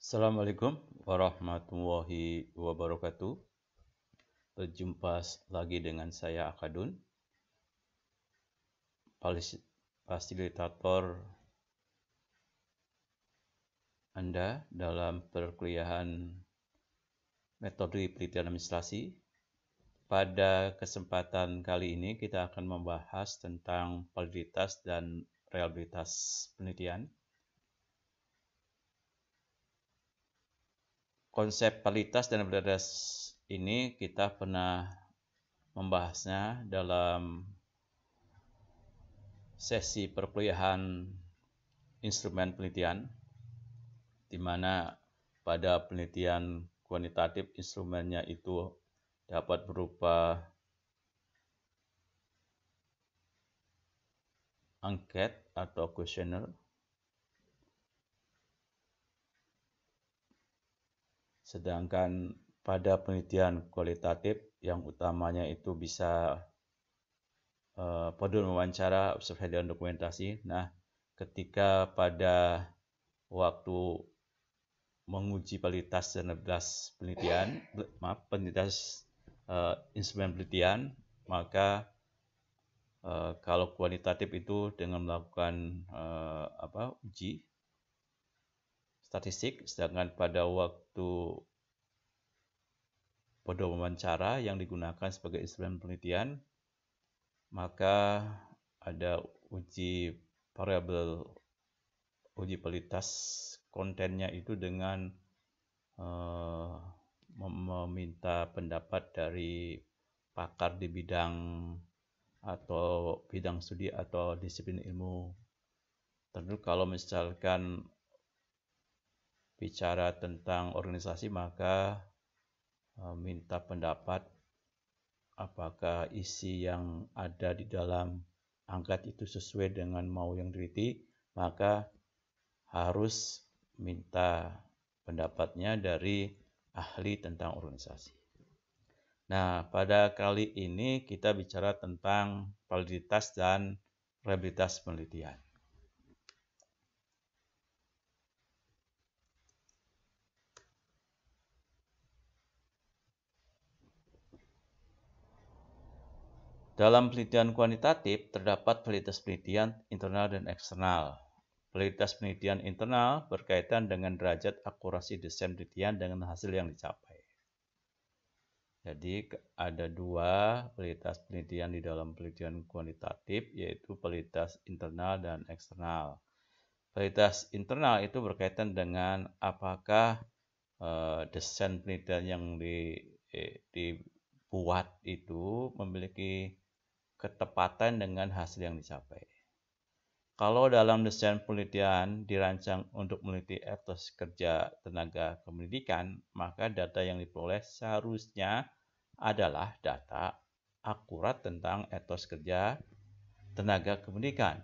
Assalamualaikum warahmatullahi wabarakatuh. Berjumpa lagi dengan saya Akadun, fasilitator Anda dalam perkuliahan metode penelitian administrasi. Pada kesempatan kali ini kita akan membahas tentang validitas dan reliabilitas penelitian. Konsep validitas dan reliabilitas ini kita pernah membahasnya dalam sesi perkuliahan instrumen penelitian, di mana pada penelitian kuantitatif instrumennya itu dapat berupa angket atau kuesioner, sedangkan pada penelitian kualitatif yang utamanya itu bisa modul wawancara, observasi dan dokumentasi. Nah, ketika pada waktu menguji validitas dan reliabilitas instrumen penelitian, maka kalau kuantitatif itu dengan melakukan uji statistik, sedangkan pada waktu modul wawancara yang digunakan sebagai instrumen penelitian, maka ada uji variabel, uji validitas kontennya itu dengan meminta pendapat dari pakar di bidang atau bidang studi atau disiplin ilmu. Tentu kalau misalkan bicara tentang organisasi, maka minta pendapat apakah isi yang ada di dalam angkat itu sesuai dengan mau yang diteliti, maka harus minta pendapatnya dari ahli tentang organisasi. Nah, pada kali ini kita bicara tentang validitas dan reliabilitas penelitian. Dalam penelitian kuantitatif terdapat validitas penelitian internal dan eksternal. Validitas penelitian internal berkaitan dengan derajat akurasi desain penelitian dengan hasil yang dicapai. Jadi ada dua validitas penelitian di dalam penelitian kuantitatif, yaitu validitas internal dan eksternal. Validitas internal itu berkaitan dengan apakah desain penelitian yang dibuat itu memiliki ketepatan dengan hasil yang dicapai. Kalau dalam desain penelitian dirancang untuk meneliti etos kerja tenaga kependidikan, maka data yang diperoleh seharusnya adalah data akurat tentang etos kerja tenaga kependidikan.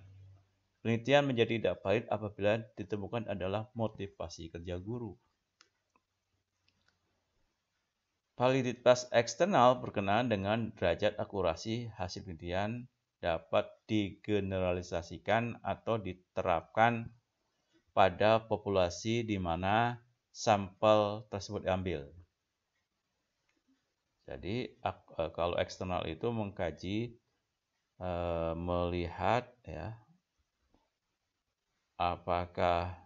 Penelitian menjadi tidak valid apabila ditemukan adalah motivasi kerja guru. Validitas eksternal berkenaan dengan derajat akurasi hasil penelitian dapat digeneralisasikan atau diterapkan pada populasi di mana sampel tersebut diambil. Jadi kalau eksternal itu mengkaji, melihat ya apakah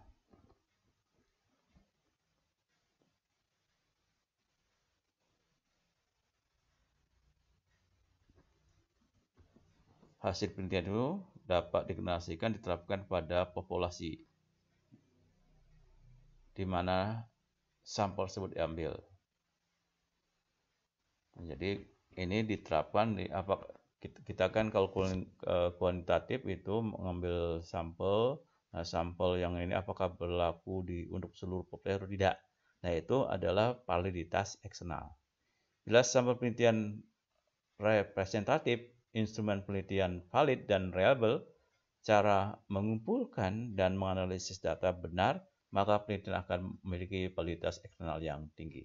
hasil penelitian itu dapat digeneralisasikan, diterapkan pada populasi di mana sampel tersebut diambil. Jadi ini diterapkan di apa kita kan kalau kuantitatif itu mengambil sampel. Nah, sampel yang ini apakah berlaku untuk seluruh populasi atau tidak? Nah, itu adalah validitas eksternal. Bila sampel penelitian representatif, instrumen penelitian valid dan reliable, cara mengumpulkan dan menganalisis data benar, maka penelitian akan memiliki validitas eksternal yang tinggi.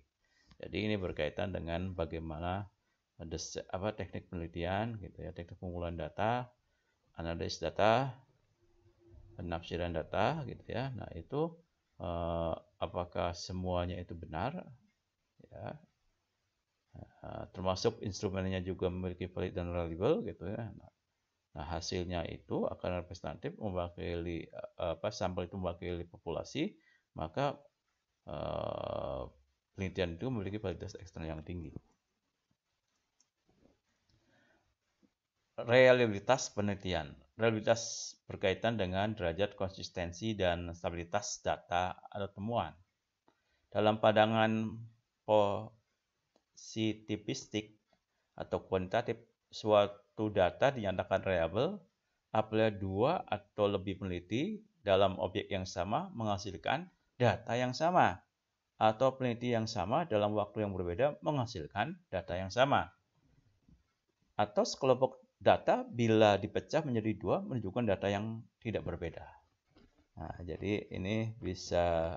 Jadi ini berkaitan dengan bagaimana teknik penelitian, gitu ya, teknik pengumpulan data, analisis data, penafsiran data, gitu ya. Nah itu apakah semuanya itu benar, ya. Termasuk instrumennya juga memiliki valid dan reliable gitu ya. Nah, hasilnya itu akan representatif, mewakili sampel itu mewakili populasi, maka penelitian itu memiliki validitas eksternal yang tinggi. Reliabilitas penelitian. Reliabilitas berkaitan dengan derajat konsistensi dan stabilitas data atau temuan. Dalam pandangan positivistik atau kuantitatif, suatu data dinyatakan reliable apabila 2 atau lebih peneliti dalam objek yang sama menghasilkan data yang sama, atau peneliti yang sama dalam waktu yang berbeda menghasilkan data yang sama. Atau sekelompok data bila dipecah menjadi 2 menunjukkan data yang tidak berbeda. Nah, jadi ini bisa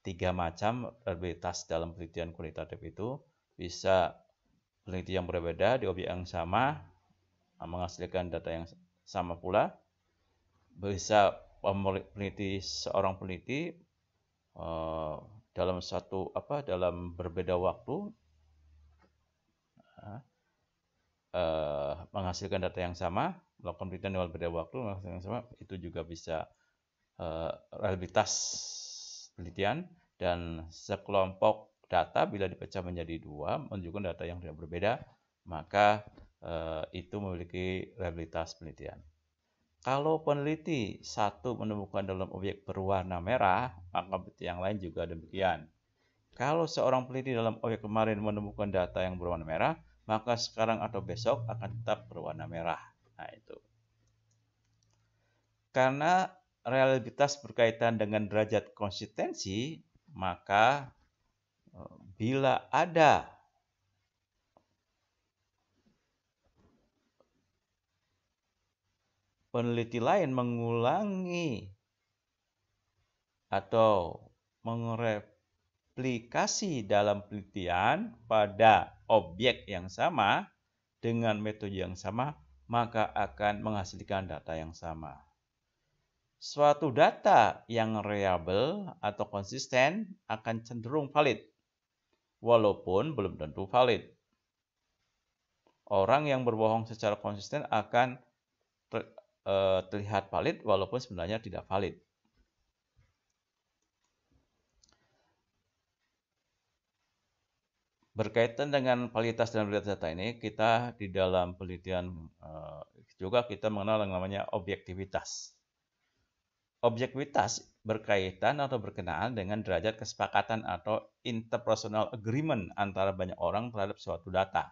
3 macam reliabilitas dalam penelitian kualitatif itu. Bisa peneliti yang berbeda di objek yang sama menghasilkan data yang sama pula. Bisa seorang peneliti dalam berbeda waktu menghasilkan data yang sama, melakukan penelitian dalam berbeda waktu menghasilkan yang sama, itu juga bisa reliabilitas penelitian. Dan sekelompok data bila dipecah menjadi 2 menunjukkan data yang tidak berbeda, maka itu memiliki reliabilitas penelitian. Kalau peneliti satu menemukan dalam objek berwarna merah, maka peneliti yang lain juga demikian. Kalau seorang peneliti dalam objek kemarin menemukan data yang berwarna merah, maka sekarang atau besok akan tetap berwarna merah. Nah, itu. Karena reliabilitas berkaitan dengan derajat konsistensi, maka bila ada peneliti lain mengulangi atau mereplikasi dalam penelitian pada objek yang sama dengan metode yang sama, maka akan menghasilkan data yang sama. Suatu data yang reliable atau konsisten akan cenderung valid, walaupun belum tentu valid. Orang yang berbohong secara konsisten akan terlihat valid walaupun sebenarnya tidak valid. Berkaitan dengan validitas dan validitas data ini, kita di dalam penelitian juga kita mengenal yang namanya objektivitas. Objektivitas berkaitan atau berkenaan dengan derajat kesepakatan atau interpersonal agreement antara banyak orang terhadap suatu data.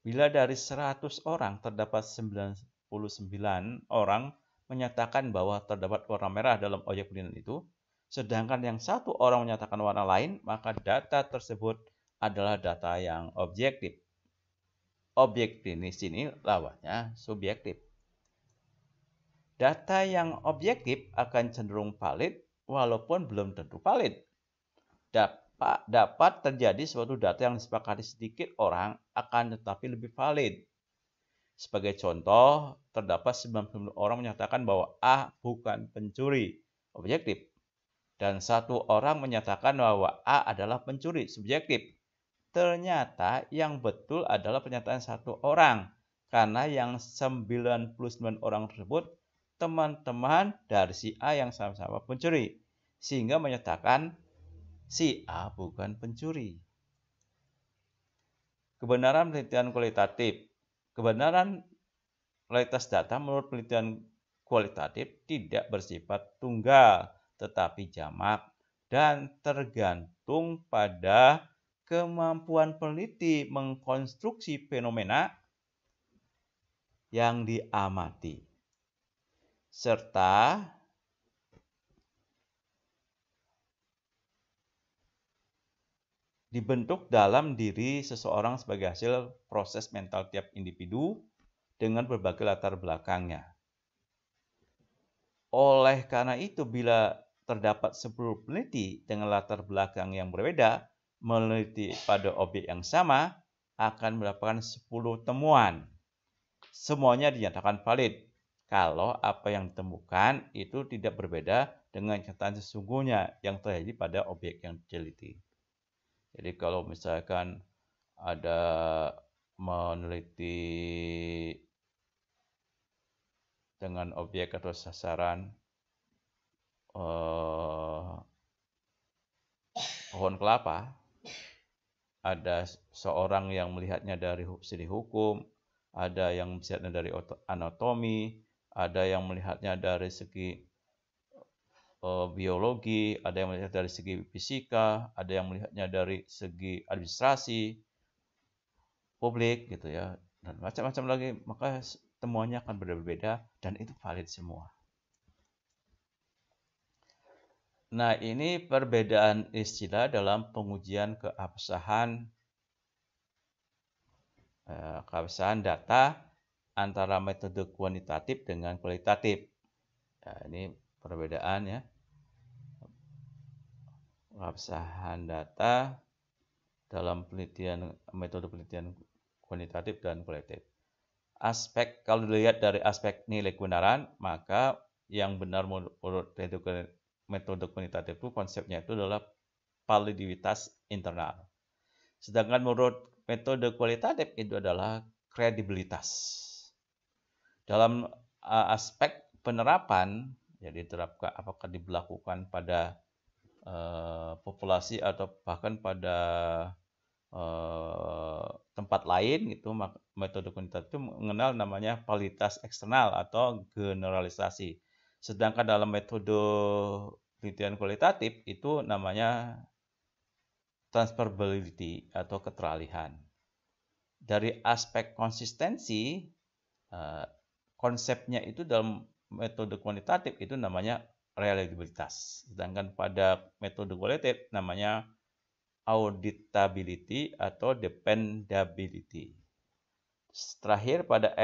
Bila dari 100 orang terdapat 99 orang menyatakan bahwa terdapat warna merah dalam objek penelitian itu, sedangkan yang 1 orang menyatakan warna lain, maka data tersebut adalah data yang objektif. Objektif di sini lawannya subjektif. Data yang objektif akan cenderung valid walaupun belum tentu valid. Dapat terjadi suatu data yang disepakati sedikit orang akan tetapi lebih valid. Sebagai contoh, terdapat 90 orang menyatakan bahwa A bukan pencuri, objektif. Dan 1 orang menyatakan bahwa A adalah pencuri, subjektif. Ternyata yang betul adalah pernyataan 1 orang. Karena yang 99 orang tersebut teman-teman dari si A yang sama-sama pencuri. Sehingga menyatakan si A bukan pencuri. Kebenaran penelitian kualitatif. Kebenaran kualitas data menurut penelitian kualitatif tidak bersifat tunggal, tetapi jamak dan tergantung pada kemampuan peneliti mengkonstruksi fenomena yang diamati, serta dibentuk dalam diri seseorang sebagai hasil proses mental tiap individu dengan berbagai latar belakangnya. Oleh karena itu, bila terdapat 10 peneliti dengan latar belakang yang berbeda meneliti pada objek yang sama, akan mendapatkan 10 temuan. Semuanya dinyatakan valid kalau apa yang ditemukan itu tidak berbeda dengan kenyataan sesungguhnya yang terjadi pada objek yang diteliti. Jadi kalau misalkan ada meneliti dengan objek atau sasaran pohon kelapa, ada seorang yang melihatnya dari segi hukum, ada yang melihatnya dari anatomi, ada yang melihatnya dari segi biologi, ada yang melihat dari segi fisika, ada yang melihatnya dari segi administrasi publik gitu ya, dan macam-macam lagi, maka temuannya akan berbeda dan itu valid semua. Nah, ini perbedaan istilah dalam pengujian keabsahan data antara metode kuantitatif dengan kualitatif. Nah, ini perbedaan ya. Keabsahan data dalam metode penelitian kuantitatif dan kualitatif. Kalau dilihat dari aspek nilai kebenaran, maka yang benar menurut metode kuantitatif itu konsepnya itu adalah validitas internal. Sedangkan menurut metode kualitatif itu adalah kredibilitas. Dalam aspek penerapan, jadi diterapkan apakah diberlakukan pada populasi atau bahkan pada tempat lain gitu, metode kuantitatif itu mengenal namanya validitas eksternal atau generalisasi. Sedangkan dalam metode penelitian kualitatif itu namanya transferability atau keteralihan. Dari aspek konsistensi, konsepnya itu dalam metode kuantitatif itu namanya reliabilitas. Sedangkan pada metode kualitatif namanya auditability atau dependability. Terakhir pada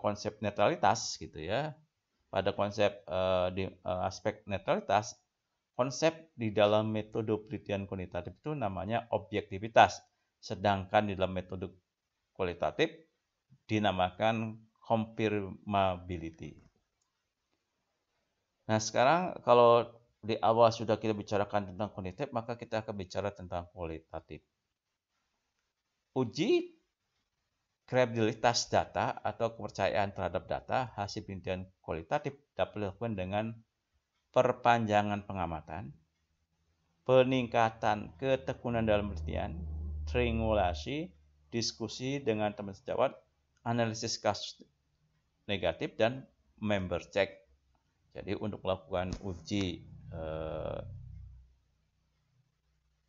konsep netralitas gitu ya. Pada konsep aspek netralitas, konsep di dalam metode penelitian kuantitatif itu namanya objektivitas. Sedangkan di dalam metode kualitatif dinamakan confirmability. Nah, sekarang kalau di awal sudah kita bicarakan tentang kuantitatif, maka kita akan bicara tentang kualitatif. Uji kredibilitas data atau kepercayaan terhadap data hasil penelitian kualitatif dapat dilakukan dengan perpanjangan pengamatan, peningkatan ketekunan dalam penelitian, triangulasi, diskusi dengan teman sejawat, analisis kasus negatif, dan member check. Jadi untuk melakukan uji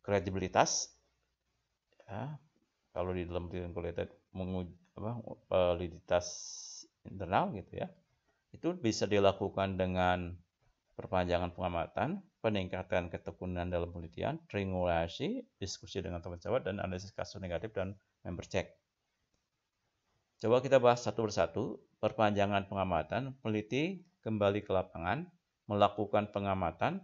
kredibilitas, ya, kalau di dalam penelitian kualitatif menguji validitas internal gitu ya, itu bisa dilakukan dengan perpanjangan pengamatan, peningkatan ketekunan dalam penelitian, triangulasi, diskusi dengan teman sejawat, dan analisis kasus negatif dan member check. Coba kita bahas satu persatu. Perpanjangan pengamatan, peneliti kembali ke lapangan, melakukan pengamatan,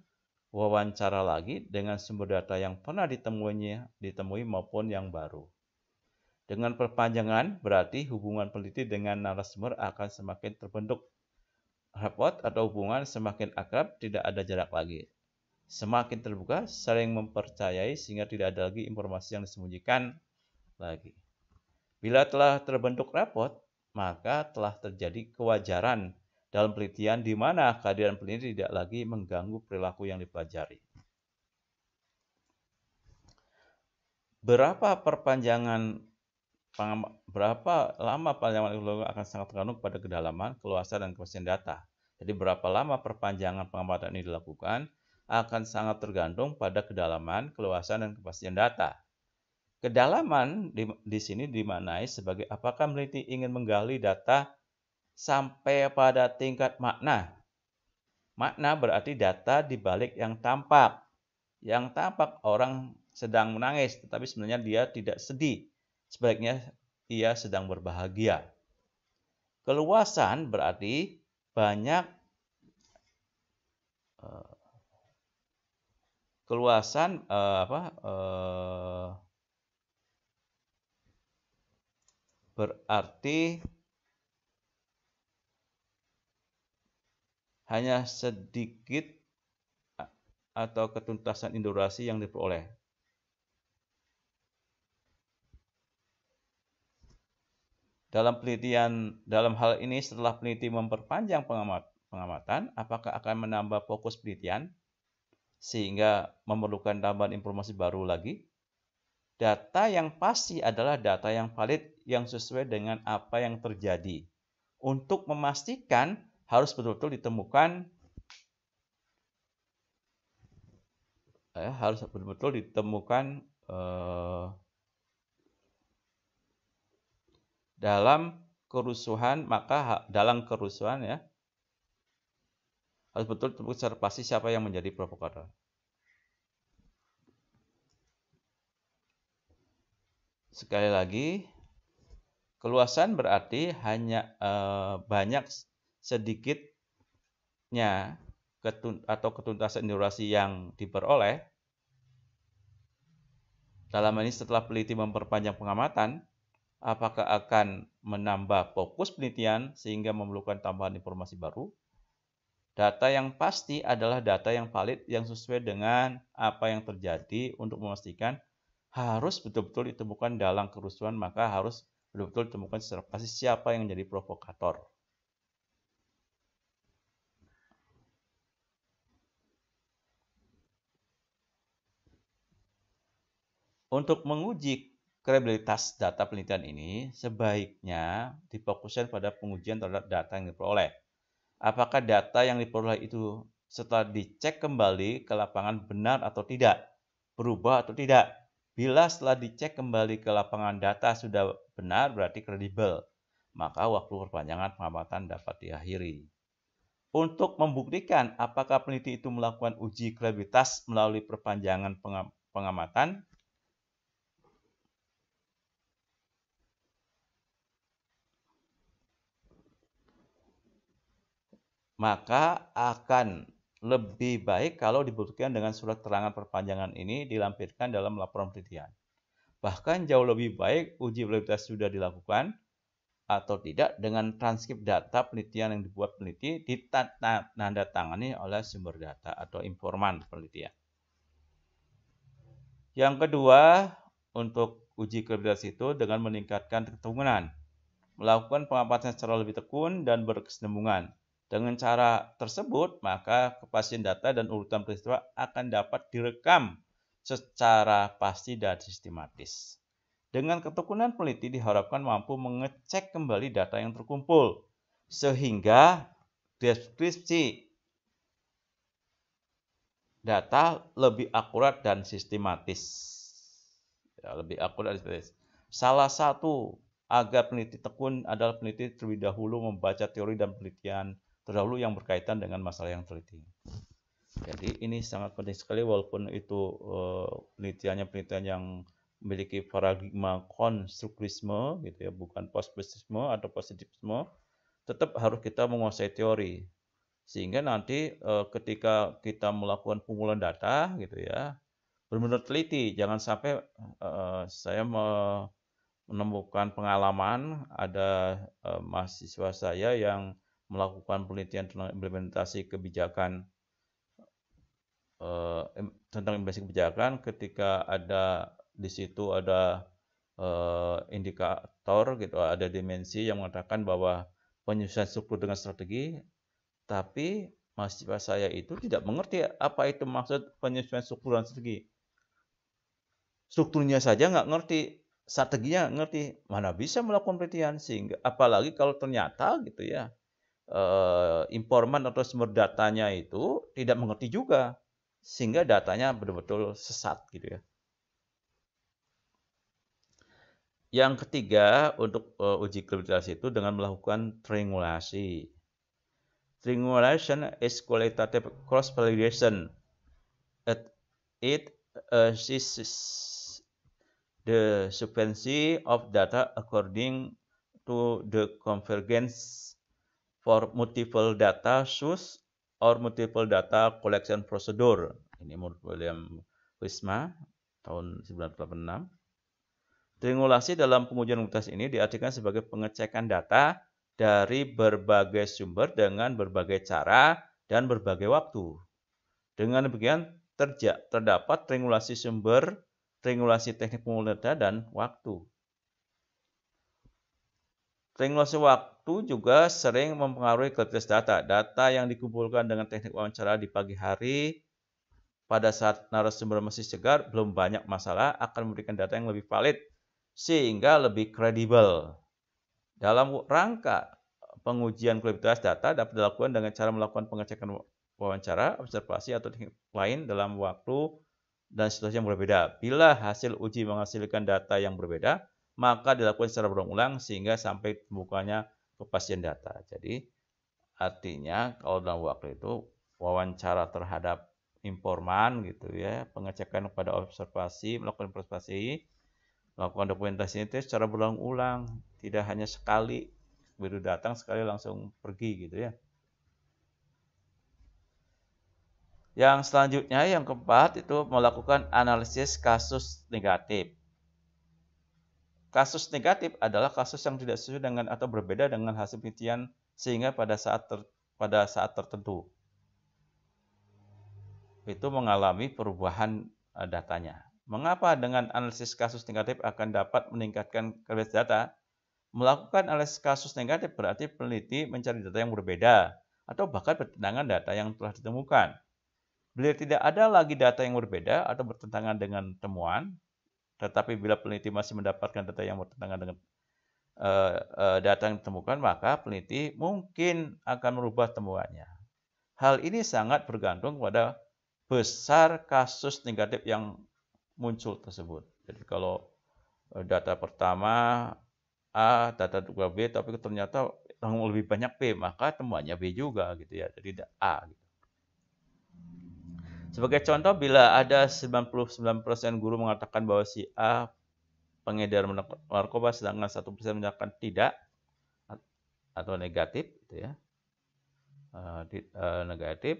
wawancara lagi dengan sumber data yang pernah ditemui maupun yang baru. Dengan perpanjangan berarti hubungan peneliti dengan narasumber akan semakin terbentuk. Rapport atau hubungan semakin akrab, tidak ada jarak lagi. Semakin terbuka, saling mempercayai sehingga tidak ada lagi informasi yang disembunyikan lagi. Bila telah terbentuk rapport, maka telah terjadi kewajaran dalam penelitian di mana kehadiran peneliti tidak lagi mengganggu perilaku yang dipelajari. Berapa lama perpanjangan akan sangat tergantung pada kedalaman, keluasan, dan kepastian data. Jadi berapa lama perpanjangan pengamatan ini dilakukan akan sangat tergantung pada kedalaman, keluasan, dan kepastian data. Kedalaman di sini dimaknai sebagai apakah peneliti ingin menggali data sampai pada tingkat makna. Makna berarti data di balik yang tampak. Yang tampak orang sedang menangis, tetapi sebenarnya dia tidak sedih. Sebaliknya ia sedang berbahagia. Keluasan berarti banyak berarti hanya sedikit atau ketuntasan indurasi yang diperoleh. Dalam hal ini setelah peneliti memperpanjang pengamatan, apakah akan menambah fokus penelitian sehingga memerlukan tambahan informasi baru lagi? Data yang pasti adalah data yang valid yang sesuai dengan apa yang terjadi. Untuk memastikan harus betul-betul ditemukan dalam kerusuhan, maka dalam kerusuhan ya harus betul secara pasti siapa yang menjadi provokator. Sekali lagi, keluasan berarti hanya banyak sedikitnya atau ketuntasan indurasi yang diperoleh. Dalam ini setelah peneliti memperpanjang pengamatan, apakah akan menambah fokus penelitian sehingga memerlukan tambahan informasi baru? Data yang pasti adalah data yang valid yang sesuai dengan apa yang terjadi. Untuk memastikan harus betul-betul ditemukan dalam kerusuhan, maka harus betul-betul ditemukan secara pasti siapa yang menjadi provokator. Untuk menguji kredibilitas data penelitian ini, sebaiknya difokuskan pada pengujian terhadap data yang diperoleh. Apakah data yang diperoleh itu setelah dicek kembali ke lapangan benar atau tidak, berubah atau tidak. Bila setelah dicek kembali ke lapangan data sudah benar, berarti kredibel, maka waktu perpanjangan pengamatan dapat diakhiri. Untuk membuktikan apakah peneliti itu melakukan uji kredibilitas melalui perpanjangan pengamatan, maka akan lebih baik kalau dibuktikan dengan surat keterangan perpanjangan ini dilampirkan dalam laporan penelitian. Bahkan jauh lebih baik uji kredibilitas sudah dilakukan atau tidak dengan transkrip data penelitian yang dibuat peneliti ditandatangani oleh sumber data atau informan penelitian. Yang kedua, untuk uji kredibilitas itu dengan meningkatkan keteguhan, melakukan pengamatan secara lebih tekun dan berkesinambungan. Dengan cara tersebut, maka kepastian data dan urutan peristiwa akan dapat direkam secara pasti dan sistematis. Dengan ketekunan peneliti diharapkan mampu mengecek kembali data yang terkumpul, sehingga deskripsi data lebih akurat dan sistematis. Salah satu agar peneliti tekun adalah peneliti terlebih dahulu membaca teori dan penelitian terdahulu yang berkaitan dengan masalah yang teliti. Jadi ini sangat penting sekali, walaupun itu penelitian yang memiliki paradigma konstruktivisme gitu ya, bukan positivisme atau positivisme, tetap harus kita menguasai teori. Sehingga nanti ketika kita melakukan pengumpulan data gitu ya, benar-benar teliti. Jangan sampai saya menemukan pengalaman ada mahasiswa saya yang melakukan penelitian tentang implementasi kebijakan ketika di situ ada indikator gitu, ada dimensi yang mengatakan bahwa penyusunan struktur dengan strategi, tapi mahasiswa saya itu tidak mengerti apa itu maksud penyusunan struktur dan strategi. Strukturnya saja nggak ngerti, strateginya nggak ngerti, mana bisa melakukan penelitian. Sehingga apalagi kalau ternyata gitu ya, informan atau sumber datanya itu tidak mengerti juga, sehingga datanya betul-betul sesat gitu ya. Yang ketiga, untuk uji kredibilitas itu dengan melakukan triangulasi. Triangulation is qualitative cross-validation. It assesses the sufficiency of data according to the convergence for multiple data source or multiple data collection procedure. Ini menurut William Wisma tahun 1986. Triangulasi dalam pengujian kredibilitas ini diartikan sebagai pengecekan data dari berbagai sumber dengan berbagai cara dan berbagai waktu. Dengan demikian, terdapat triangulasi sumber, triangulasi teknik pengumpulan data, dan waktu. Triangulasi waktu juga sering mempengaruhi kualitas data. Data yang dikumpulkan dengan teknik wawancara di pagi hari pada saat narasumber masih segar, belum banyak masalah, akan memberikan data yang lebih valid sehingga lebih kredibel. Dalam rangka pengujian kualitas data dapat dilakukan dengan cara melakukan pengecekan wawancara, observasi, atau teknik lain dalam waktu dan situasi yang berbeda. Bila hasil uji menghasilkan data yang berbeda, maka dilakukan secara berulang-ulang sehingga sampai ditemukannya kepastian data. Jadi artinya kalau dalam waktu itu wawancara terhadap informan gitu ya, pengecekan pada observasi, melakukan observasi, melakukan dokumentasi itu secara berulang-ulang, tidak hanya sekali begitu datang sekali langsung pergi gitu ya. Yang selanjutnya yang keempat itu melakukan analisis kasus negatif. Kasus negatif adalah kasus yang tidak sesuai dengan atau berbeda dengan hasil penelitian sehingga pada saat tertentu itu mengalami perubahan datanya. Mengapa dengan analisis kasus negatif akan dapat meningkatkan kualitas data? Melakukan analisis kasus negatif berarti peneliti mencari data yang berbeda atau bahkan bertentangan data yang telah ditemukan. Bila tidak ada lagi data yang berbeda atau bertentangan dengan temuan, tetapi bila peneliti masih mendapatkan data yang bertentangan dengan data yang ditemukan, maka peneliti mungkin akan merubah temuannya. Hal ini sangat bergantung pada besar kasus negatif yang muncul tersebut. Jadi kalau data pertama A, data kedua B, tapi ternyata lebih banyak B, maka temuannya B juga gitu ya. Jadi A. Gitu. Sebagai contoh, bila ada 99% guru mengatakan bahwa si A pengedar narkoba, sedangkan 1% menyatakan tidak atau negatif, gitu ya, negatif.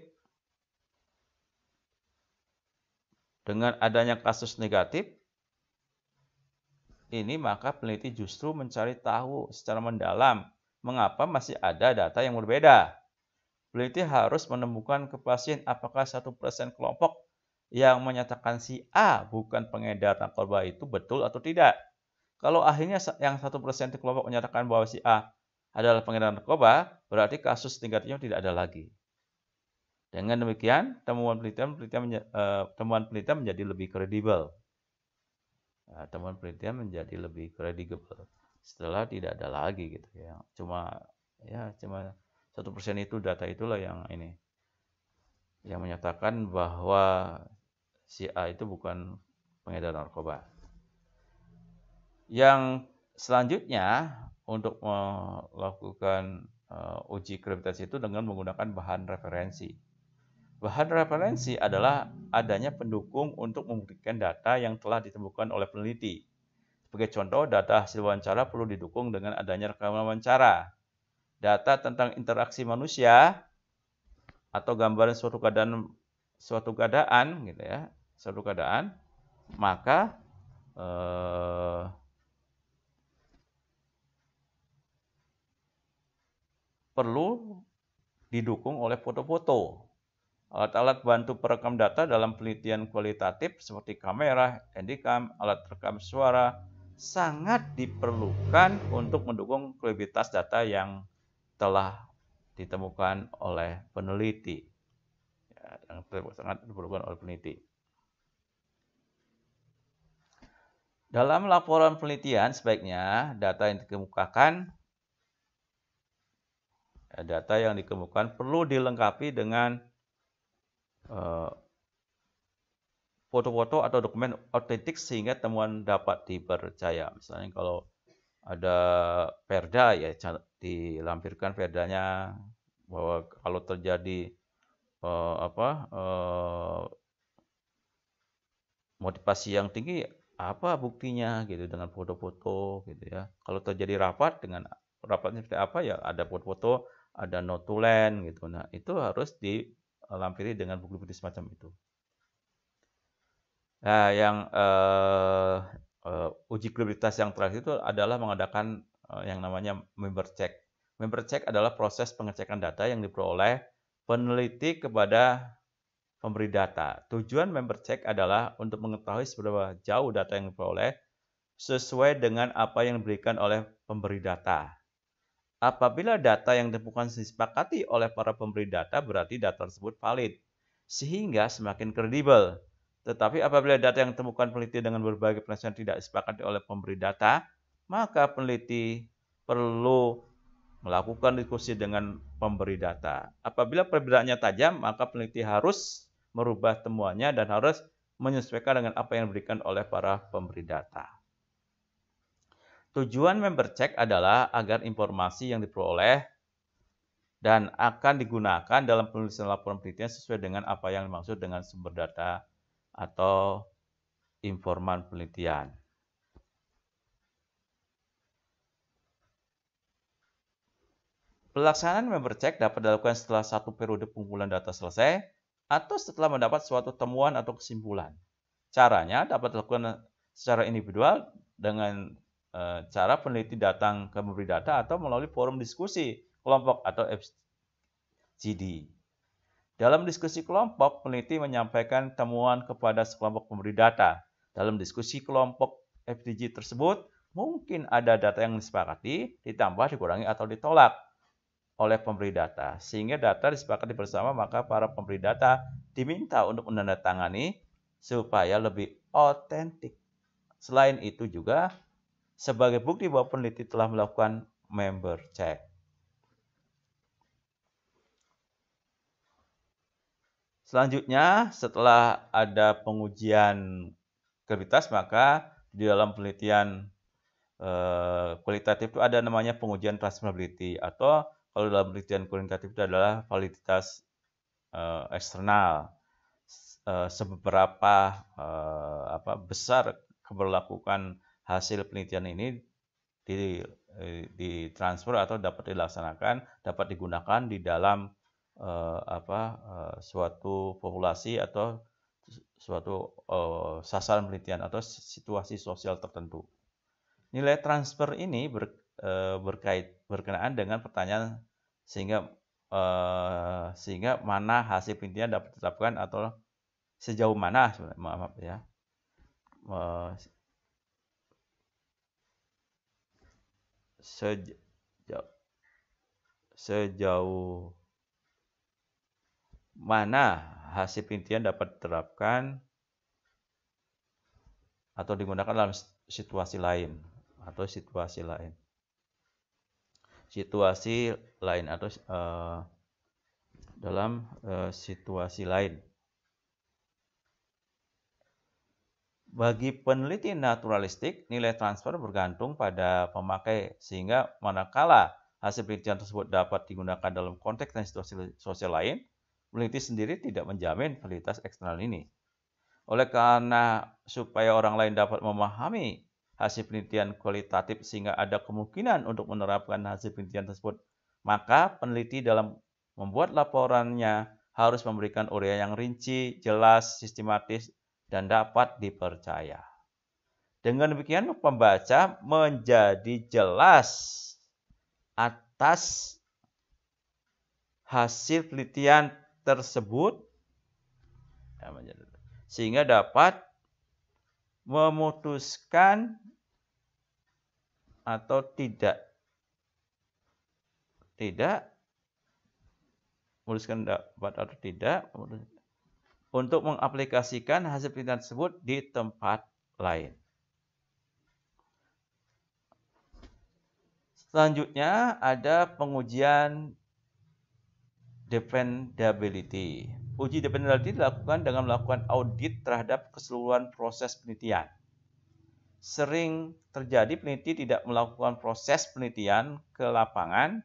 Dengan adanya kasus negatif ini, maka peneliti justru mencari tahu secara mendalam mengapa masih ada data yang berbeda. Peneliti harus menemukan kepastian apakah 1% kelompok yang menyatakan si A bukan pengedar narkoba itu betul atau tidak. Kalau akhirnya yang 1% kelompok menyatakan bahwa si A adalah pengedar narkoba, berarti kasus negatifnya tidak ada lagi. Dengan demikian, temuan penelitian menjadi lebih kredibel. Temuan penelitian menjadi lebih kredibel setelah tidak ada lagi gitu ya. Cuma 1% itu data itulah yang menyatakan bahwa si A itu bukan pengedar narkoba. Yang selanjutnya untuk melakukan uji kredibilitas itu dengan menggunakan bahan referensi. Bahan referensi adalah adanya pendukung untuk membuktikan data yang telah ditemukan oleh peneliti. Sebagai contoh, data hasil wawancara perlu didukung dengan adanya rekaman wawancara. Data tentang interaksi manusia atau gambaran suatu keadaan gitu ya, maka perlu didukung oleh foto-foto. Alat-alat bantu perekam data dalam penelitian kualitatif seperti kamera, handycam, alat rekam suara sangat diperlukan untuk mendukung kredibilitas data yang telah ditemukan oleh peneliti. Yang sangat diperlukan oleh peneliti. Dalam laporan penelitian sebaiknya data yang dikemukakan perlu dilengkapi dengan foto-foto atau dokumen otentik sehingga temuan dapat dipercaya. Misalnya kalau ada perda ya dilampirkan perdanya, bahwa kalau terjadi motivasi yang tinggi apa buktinya gitu dengan foto-foto gitu ya. Kalau terjadi rapat dengan rapatnya seperti apa ya ada foto-foto, ada notulen gitu. Nah, itu harus dilampiri dengan bukti-bukti semacam itu. Nah, yang uji kredibilitas yang terakhir itu adalah mengadakan yang namanya member check. Member check adalah proses pengecekan data yang diperoleh peneliti kepada pemberi data. Tujuan member check adalah untuk mengetahui seberapa jauh data yang diperoleh sesuai dengan apa yang diberikan oleh pemberi data. Apabila data yang ditemukan disepakati oleh para pemberi data, berarti data tersebut valid, sehingga semakin kredibel. Tetapi apabila data yang ditemukan peneliti dengan berbagai penjelasan tidak disepakati oleh pemberi data, maka peneliti perlu melakukan diskusi dengan pemberi data. Apabila perbedaannya tajam, maka peneliti harus merubah temuannya dan harus menyesuaikan dengan apa yang diberikan oleh para pemberi data. Tujuan member check adalah agar informasi yang diperoleh dan akan digunakan dalam penulisan laporan penelitian sesuai dengan apa yang dimaksud dengan sumber data atau informan penelitian. Pelaksanaan member check dapat dilakukan setelah satu periode pengumpulan data selesai atau setelah mendapat suatu temuan atau kesimpulan. Caranya dapat dilakukan secara individual dengan cara peneliti datang ke pemberi data atau melalui forum diskusi kelompok atau FGD. Dalam diskusi kelompok, peneliti menyampaikan temuan kepada sekelompok pemberi data. Dalam diskusi kelompok FGD tersebut, mungkin ada data yang disepakati, ditambah, dikurangi, atau ditolak oleh pemberi data. Sehingga data disepakati bersama, maka para pemberi data diminta untuk menandatangani supaya lebih otentik. Selain itu juga, sebagai bukti bahwa peneliti telah melakukan member check. Selanjutnya, setelah ada pengujian kredibilitas, maka di dalam penelitian kualitatif itu ada namanya pengujian transferability, atau kalau dalam penelitian kualitatif itu adalah validitas eksternal. Seberapa besar keberlakuan hasil penelitian ini ditransfer atau dapat dilaksanakan, dapat digunakan di dalam suatu populasi atau suatu sasaran penelitian atau situasi sosial tertentu. Nilai transfer ini berkenaan dengan pertanyaan sehingga mana hasil penelitian dapat ditetapkan atau sejauh mana sejauh mana hasil penelitian dapat diterapkan atau digunakan dalam situasi lain atau dalam situasi lain. Bagi peneliti naturalistik, nilai transfer bergantung pada pemakai, sehingga manakala hasil penelitian tersebut dapat digunakan dalam konteks dan situasi sosial lain, peneliti sendiri tidak menjamin validitas eksternal ini. Oleh karena supaya orang lain dapat memahami hasil penelitian kualitatif sehingga ada kemungkinan untuk menerapkan hasil penelitian tersebut, maka peneliti dalam membuat laporannya harus memberikan uraian yang rinci, jelas, sistematis, dan dapat dipercaya. Dengan demikian, pembaca menjadi jelas atas hasil penelitian tersebut, sehingga dapat memutuskan atau tidak untuk mengaplikasikan hasil penelitian tersebut di tempat lain. Selanjutnya ada pengujian dependability. Uji dependability dilakukan dengan melakukan audit terhadap keseluruhan proses penelitian. Sering terjadi peneliti tidak melakukan proses penelitian ke lapangan,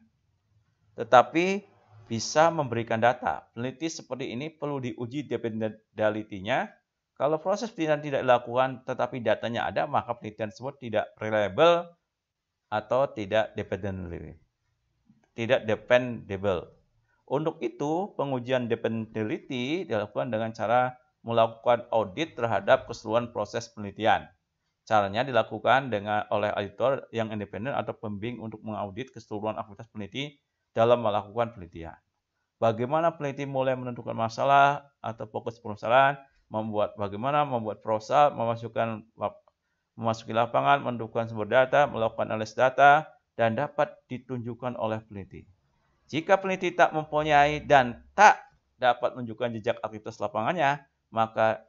tetapi bisa memberikan data. Peneliti seperti ini perlu diuji dependability-nya. Kalau proses penelitian tidak dilakukan tetapi datanya ada, maka penelitian tersebut tidak reliable atau tidak dependable. Untuk itu, pengujian dependability dilakukan dengan cara melakukan audit terhadap keseluruhan proses penelitian. Caranya dilakukan oleh auditor yang independen atau pembimbing untuk mengaudit keseluruhan aktivitas peneliti dalam melakukan penelitian. bagaimana peneliti mulai menentukan masalah atau fokus permasalahan, bagaimana membuat proposal, memasuki lapangan, menentukan sumber data, melakukan analisis data, dan dapat ditunjukkan oleh peneliti. Jika peneliti tak mempunyai dan tak dapat menunjukkan jejak aktivitas lapangannya, maka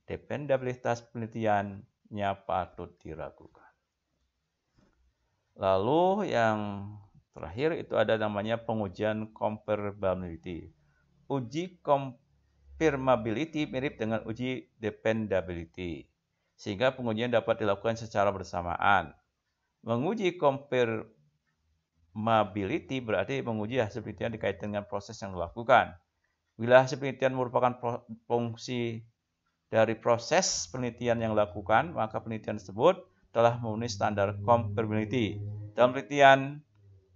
dependabilitas penelitiannya patut diragukan. Lalu yang terakhir itu ada namanya pengujian comparability. Uji comparability mirip dengan uji dependability, sehingga pengujian dapat dilakukan secara bersamaan. Menguji comparability berarti menguji hasil penelitian dikaitkan dengan proses yang dilakukan. Bila hasil penelitian merupakan fungsi dari proses penelitian yang dilakukan, maka penelitian tersebut telah memenuhi standar comparability. Dalam penelitian,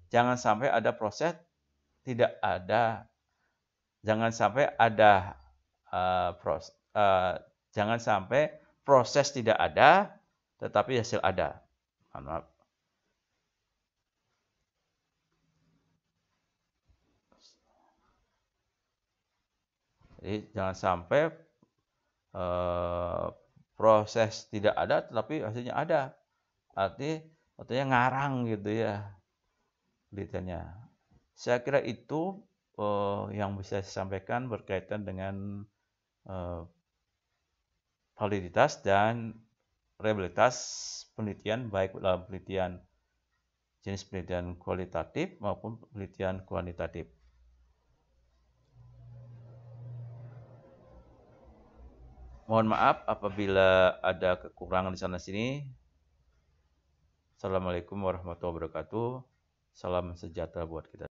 jangan sampai ada proses tidak ada, jangan sampai ada jangan sampai proses tidak ada, tetapi hasil ada. Maaf. Jadi jangan sampai proses tidak ada, tetapi hasilnya ada. Artinya ngarang gitu ya penelitiannya. Saya kira itu yang bisa saya sampaikan berkaitan dengan validitas dan reliabilitas penelitian, baik dalam penelitian jenis penelitian kualitatif maupun penelitian kuantitatif. Mohon maaf apabila ada kekurangan di sana sini. Assalamualaikum warahmatullahi wabarakatuh. Salam sejahtera buat kita.